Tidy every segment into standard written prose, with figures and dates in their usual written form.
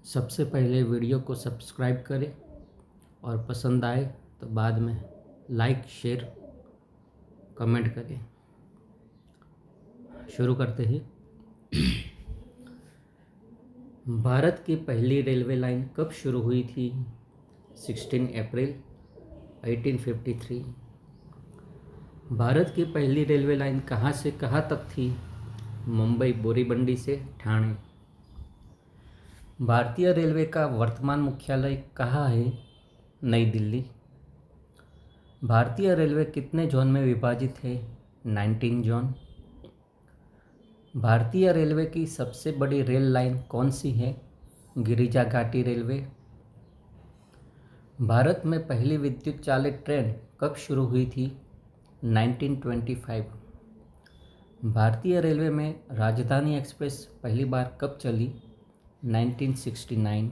सबसे पहले वीडियो को सब्सक्राइब करें और पसंद आए तो बाद में लाइक शेयर कमेंट करें। शुरू करते हैं। भारत की पहली रेलवे लाइन कब शुरू हुई थी? 16 अप्रैल 1853। भारत की पहली रेलवे लाइन कहाँ से कहाँ तक थी? मुंबई बोरीबंदी से ठाणे। भारतीय रेलवे का वर्तमान मुख्यालय कहाँ है? नई दिल्ली। भारतीय रेलवे कितने जोन में विभाजित है? 19 जोन। भारतीय रेलवे की सबसे बड़ी रेल लाइन कौन सी है? गिरिजा घाटी रेलवे। भारत में पहली विद्युत चालित ट्रेन कब शुरू हुई थी? 1925। भारतीय रेलवे में राजधानी एक्सप्रेस पहली बार कब चली? 1969।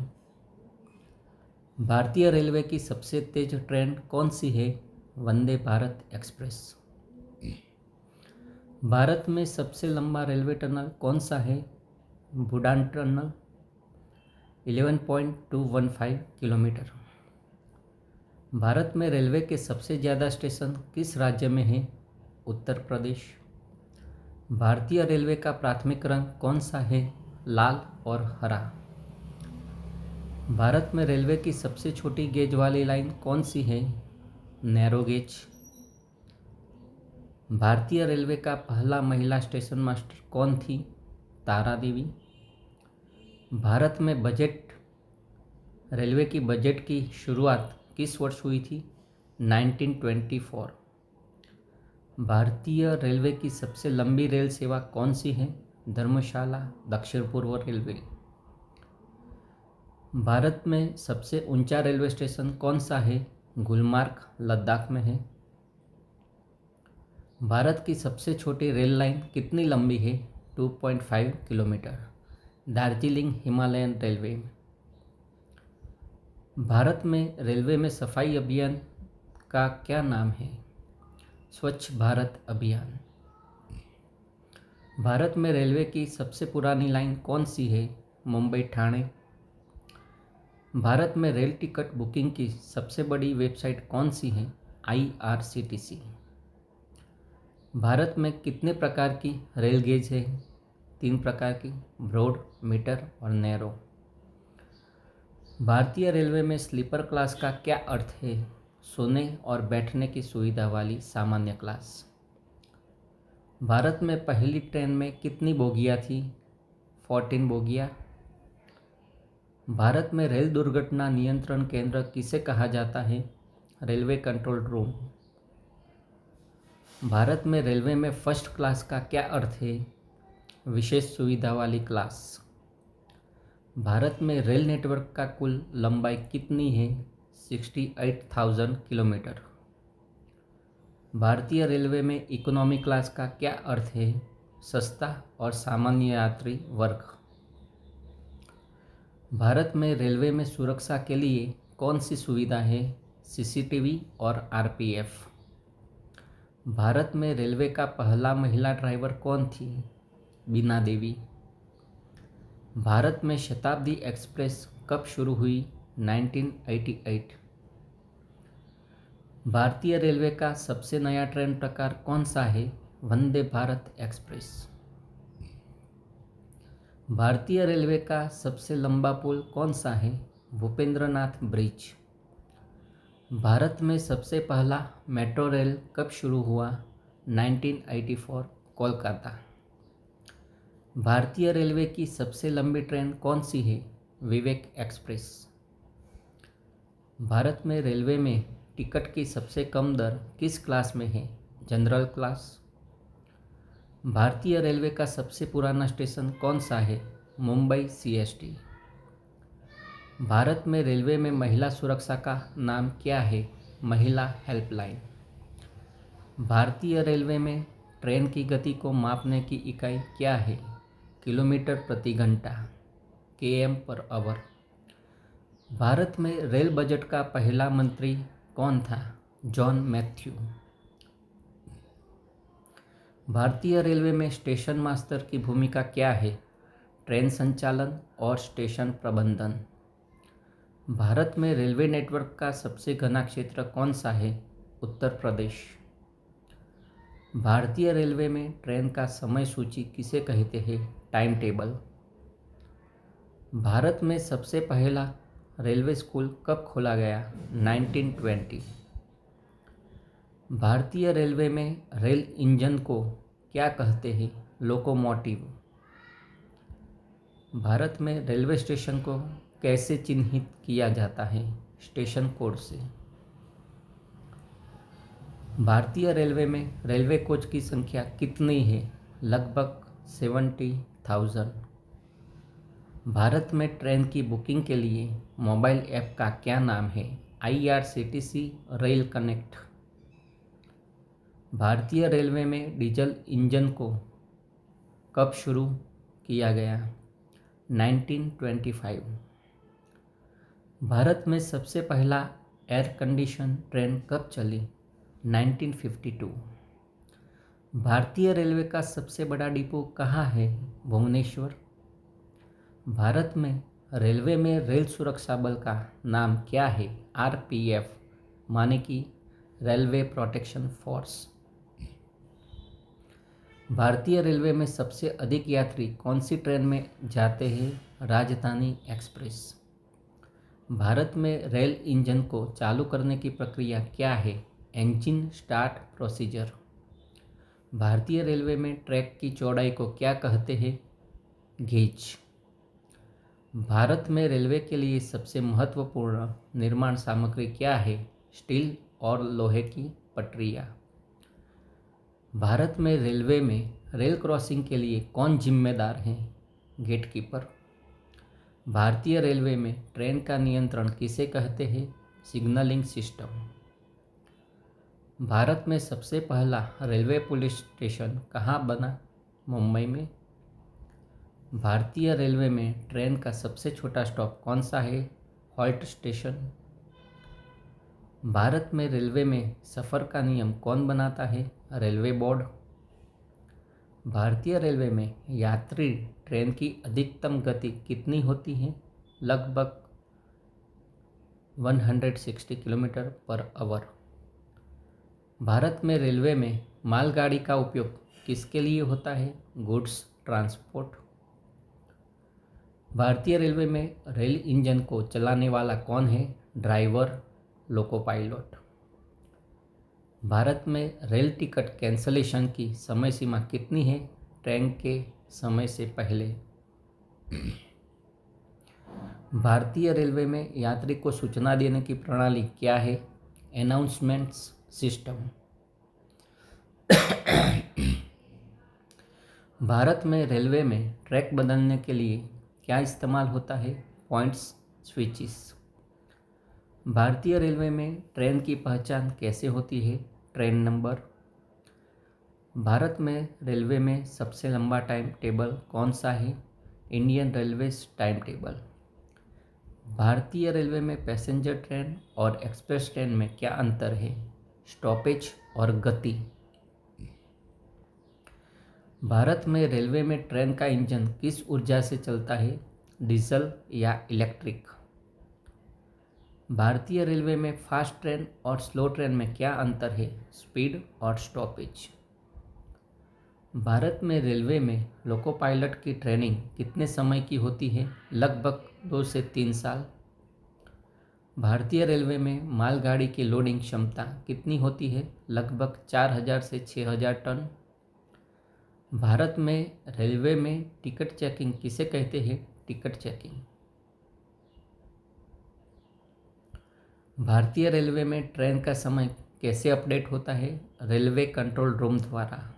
भारतीय रेलवे की सबसे तेज ट्रेन कौन सी है? वंदे भारत एक्सप्रेस। भारत में सबसे लंबा रेलवे टनल कौन सा है? Bhutan tunnel 11.215 kilometre. भारत में रेलवे के सबसे ज़्यादा स्टेशन किस राज्य में है? उत्तर प्रदेश। भारतीय रेलवे का प्राथमिक रंग कौन सा है? लाल और हरा। भारत में रेलवे की सबसे छोटी गेज वाली लाइन कौन सी है? Narrow gauge. भारतीय रेलवे का पहला महिला स्टेशन मास्टर कौन थी? तारा देवी। भारत में रेलवे की बजट की शुरुआत किस वर्ष हुई थी? 1924। भारतीय रेलवे की सबसे लंबी रेल सेवा कौन सी है? धर्मशाला दक्षिण पूर्व रेलवे। भारत में सबसे ऊंचा रेलवे स्टेशन कौन सा है? गुलमार्ग लद्दाख में है। भारत की सबसे छोटी रेल लाइन कितनी लंबी है? 2.5 kilometre. Darjeeling Himalayan railway. Bharat में रेलवे में सफाई अभियान का क्या नाम है? स्वच्छ भारत अभियान। भारत में रेलवे की सबसे पुरानी लाइन कौन सी है? मुंबई ठाणे। भारत में रेल टिकट बुकिंग की सबसे बड़ी वेबसाइट कौन सी है? IRCTC। भारत में कितने प्रकार की रेल गेज है? 3 प्रकार की, ब्रॉड, मीटर और नैरो। भारतीय रेलवे में स्लीपर क्लास का क्या अर्थ है? सोने और बैठने की सुविधा वाली सामान्य क्लास। भारत में पहली ट्रेन में कितनी बोगियां थी? 14 बोगियां। भारत में रेल दुर्घटना नियंत्रण केंद्र किसे कहा जाता है? Railway control room. भारत में रेलवे में फर्स्ट क्लास का क्या अर्थ है? विशेष सुविधा वाली क्लास। भारत में रेल नेटवर्क का कुल लंबाई कितनी है? 68,000 किलोमीटर। भारतीय रेलवे में इकोनॉमी क्लास का क्या अर्थ है? सस्ता और सामान्य यात्री वर्ग। भारत में रेलवे में सुरक्षा के लिए कौन सी सुविधा है? CCTV और RPF। भारत में रेलवे का पहला महिला ड्राइवर कौन थी? बीना देवी। भारत में शताब्दी एक्सप्रेस कब शुरू हुई? 1988। भारतीय रेलवे का सबसे नया ट्रेन प्रकार कौन सा है? वंदे भारत एक्सप्रेस। भारतीय रेलवे का सबसे लंबा पुल कौन सा है? भूपेंद्रनाथ ब्रिज। भारत में सबसे पहला मेट्रो रेल कब शुरू हुआ? 1984, कोलकाता। भारतीय रेलवे की सबसे लंबी ट्रेन कौन सी है? विवेक एक्सप्रेस। भारत में रेलवे में टिकट की सबसे कम दर किस क्लास में है? General class. भारतीय रेलवे का सबसे पुराना स्टेशन कौन सा है? मुंबई CST। भारत में रेलवे में महिला सुरक्षा का नाम क्या है? महिला हेल्पलाइन। भारतीय रेलवे में ट्रेन की गति को मापने की इकाई क्या है? किलोमीटर प्रति घंटा, km पर आवर। भारत में रेल बजट का पहला मंत्री कौन था? John Matthew. भारतीय रेलवे में स्टेशन मास्टर की भूमिका क्या है? ट्रेन संचालन और स्टेशन प्रबंधन। भारत में रेलवे नेटवर्क का सबसे घना क्षेत्र कौन सा है? उत्तर प्रदेश। भारतीय रेलवे में ट्रेन का समय सूची किसे कहते हैं? Time table. भारत में सबसे पहला रेलवे स्कूल कब खोला गया? 1920। भारतीय रेलवे में रेल इंजन को क्या कहते हैं? लोकोमोटिव। भारत में रेलवे स्टेशन को कैसे चिन्हित किया जाता है? स्टेशन कोड से। भारतीय रेलवे में रेलवे कोच की संख्या कितनी है? लगभग 70,000। भारत में ट्रेन की बुकिंग के लिए मोबाइल ऐप का क्या नाम है? IRCTC rail connect. भारतीय रेलवे में डीजल इंजन को कब शुरू किया गया? 1925। भारत में सबसे पहला एयर कंडीशन ट्रेन कब चली? 1952। भारतीय रेलवे का सबसे बड़ा डिपो कहाँ है? भुवनेश्वर। भारत में रेलवे में रेल सुरक्षा बल का नाम क्या है? RPF माने कि रेलवे प्रोटेक्शन फोर्स। भारतीय रेलवे में सबसे अधिक यात्री कौन सी ट्रेन में जाते हैं? राजधानी एक्सप्रेस। भारत में रेल इंजन को चालू करने की प्रक्रिया क्या है? Engine start procedure. भारतीय रेलवे में ट्रैक की चौड़ाई को क्या कहते हैं? गेज। भारत में रेलवे के लिए सबसे महत्वपूर्ण निर्माण सामग्री क्या है? स्टील और लोहे की पटरियाँ। भारत में रेलवे में रेल क्रॉसिंग के लिए कौन जिम्मेदार है? गेटकीपर। भारतीय रेलवे में ट्रेन का नियंत्रण किसे कहते हैं? Signalling system. भारत में सबसे पहला रेलवे पुलिस स्टेशन कहाँ बना? मुंबई में। भारतीय रेलवे में ट्रेन का सबसे छोटा स्टॉप कौन सा है? Halt station. भारत में रेलवे में सफ़र का नियम कौन बनाता है? Railway board. भारतीय रेलवे में यात्री ट्रेन की अधिकतम गति कितनी होती है? लगभग 160 किलोमीटर पर आवर। भारत में रेलवे में मालगाड़ी का उपयोग किसके लिए होता है? Goods transport. भारतीय रेलवे में रेल इंजन को चलाने वाला कौन है? Driver, loco pilot. भारत में रेल टिकट कैंसलेशन की समय सीमा कितनी है? ट्रेन के समय से पहले। भारतीय रेलवे में यात्री को सूचना देने की प्रणाली क्या है? Announcements system. भारत में रेलवे में ट्रैक बदलने के लिए क्या इस्तेमाल होता है? Points switches. भारतीय रेलवे में ट्रेन की पहचान कैसे होती है? Train number. भारत में रेलवे में सबसे लंबा टाइम टेबल कौन सा है? Indian railways time table. भारतीय रेलवे में पैसेंजर ट्रेन और एक्सप्रेस ट्रेन में क्या अंतर है? स्टॉपेज और गति। भारत में रेलवे में ट्रेन का इंजन किस ऊर्जा से चलता है? डीजल या इलेक्ट्रिक। भारतीय रेलवे में फास्ट ट्रेन और स्लो ट्रेन में क्या अंतर है? स्पीड और स्टॉपेज। भारत में रेलवे में लोको पायलट की ट्रेनिंग कितने समय की होती है? लगभग 2 से 3 साल। भारतीय रेलवे में मालगाड़ी की लोडिंग क्षमता कितनी होती है? लगभग 4000 से 6000 टन। भारत में रेलवे में टिकट चेकिंग किसे कहते हैं? Ticket checking. भारतीय रेलवे में ट्रेन का समय कैसे अपडेट होता है? रेलवे कंट्रोल रूम द्वारा।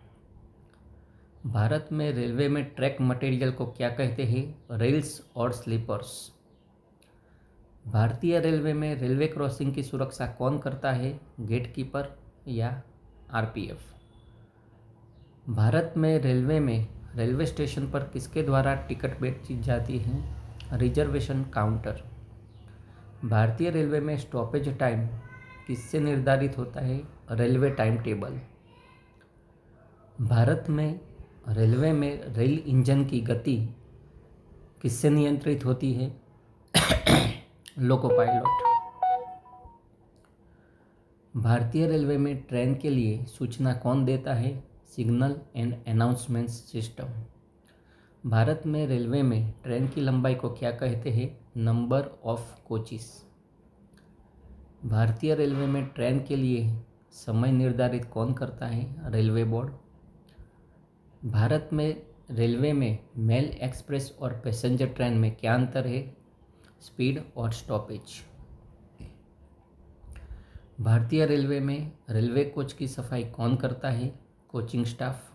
भारत में रेलवे में ट्रैक मटेरियल को क्या कहते हैं? रेल्स और स्लीपर्स। भारतीय रेलवे में रेलवे क्रॉसिंग की सुरक्षा कौन करता है? गेटकीपर या RPF। भारत में रेलवे रेलवे स्टेशन पर किसके द्वारा टिकट बेची जाती है? Reservation counter. भारतीय रेलवे में स्टॉपेज टाइम किससे निर्धारित होता है? Railway time table. भारत में रेलवे में रेल इंजन की गति किससे नियंत्रित होती है? Loco pilot. भारतीय रेलवे में ट्रेन के लिए सूचना कौन देता है? Signal and announcement system. Bharat में रेलवे में ट्रेन की लंबाई को क्या कहते हैं? Number of coaches. भारतीय रेलवे में ट्रेन के लिए समय निर्धारित कौन करता है? Railway board. भारत में रेलवे में मेल एक्सप्रेस और पैसेंजर ट्रेन में क्या अंतर है? स्पीड और स्टॉपेज। भारतीय रेलवे में रेलवे कोच की सफाई कौन करता है? Coaching staff.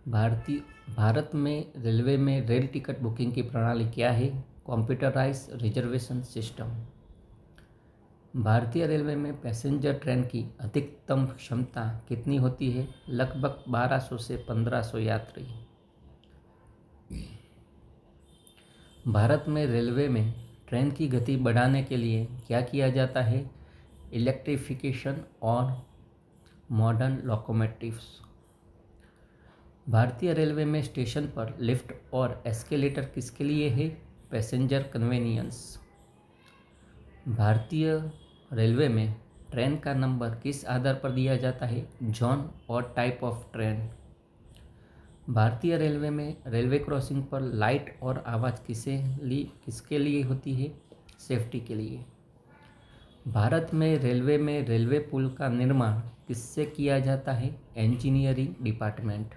भारत में रेलवे में रेल टिकट बुकिंग की प्रणाली क्या है? Computerise reservation system. भारतीय रेलवे में पैसेंजर ट्रेन की अधिकतम क्षमता कितनी होती है? लगभग 1200 से 1500 यात्री। भारत में रेलवे में ट्रेन की गति बढ़ाने के लिए क्या किया जाता है? इलेक्ट्रिफिकेशन और मॉडर्न लोकोमोटिव्स। भारतीय रेलवे में स्टेशन पर लिफ्ट और एस्केलेटर किसके लिए है? Passenger convenience. भारतीय रेलवे में ट्रेन का नंबर किस आधार पर दिया जाता है? जॉन और टाइप ऑफ ट्रेन। भारतीय रेलवे में रेलवे क्रॉसिंग पर लाइट और आवाज़ किसके लिए होती है? सेफ्टी के लिए। भारत में रेलवे पुल का निर्माण किससे किया जाता है? Engineering department.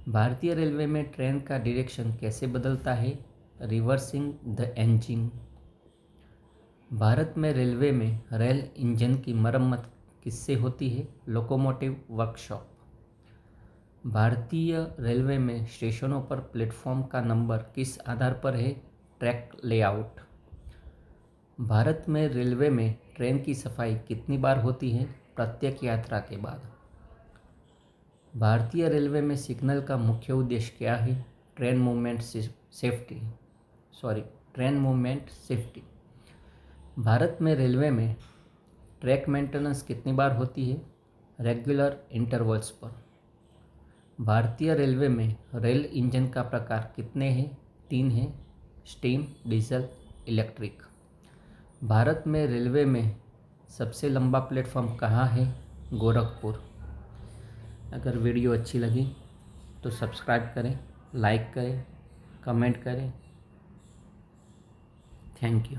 भारतीय रेलवे में ट्रेन का डायरेक्शन कैसे बदलता है? Reversing the engine. भारत में रेलवे में रेल इंजन की मरम्मत किससे होती है? Locomotive workshop. भारतीय रेलवे में स्टेशनों पर प्लेटफॉर्म का नंबर किस आधार पर है? Track layout. भारत में रेलवे में ट्रेन की सफाई कितनी बार होती है? प्रत्येक यात्रा के बाद। भारतीय रेलवे में सिग्नल का मुख्य उद्देश्य क्या है? Train movement safety. भारत में रेलवे में ट्रैक मेंटेनेंस कितनी बार होती है? रेगुलर इंटरवल्स पर। भारतीय रेलवे में रेल इंजन का प्रकार कितने हैं? 3 हैं, स्टीम, डीजल, इलेक्ट्रिक। भारत में रेलवे में सबसे लंबा प्लेटफॉर्म कहाँ है? गोरखपुर। अगर वीडियो अच्छी लगी तो सब्सक्राइब करें, लाइक करें, कमेंट करें। Thank you.